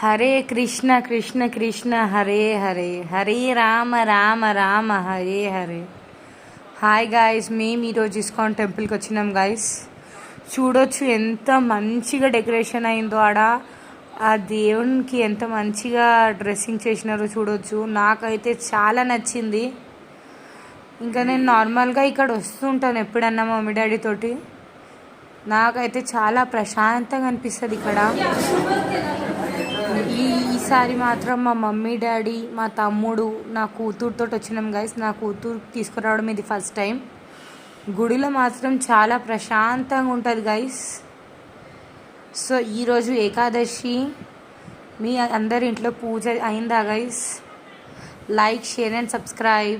Hare Krishna Krishna Krishna Hare Hare, Hare Rama Rama Rama Hare Hare. Hi guys, మేము ఈరోజు ISKCON టెంపుల్కి వచ్చినాం గాయస్. చూడొచ్చు ఎంత మంచిగా డెకరేషన్ అయిందో ఆడ. ఆ దేవునికి ఎంత మంచిగా డ్రెస్సింగ్ చేసినారో చూడొచ్చు. నాకైతే చాలా నచ్చింది. ఇంకా నేను నార్మల్గా ఇక్కడ వస్తుంటాను ఎప్పుడన్నా మమ్మీ డాడీ తోటి. నాకైతే చాలా ప్రశాంతంగా అనిపిస్తుంది ఇక్కడ. ఈసారి మాత్రం మా మమ్మీ డాడీ, మా తమ్ముడు, నా కూతురుతో వచ్చినాం గైస్. నా కూతురు తీసుకురావడం ఇది ఫస్ట్ టైం. గుడిలో మాత్రం చాలా ప్రశాంతంగా ఉంటుంది గైస్. సో ఈరోజు ఏకాదశి. మీ అందరి ఇంట్లో పూజ అయిందా guys? Like, share and subscribe.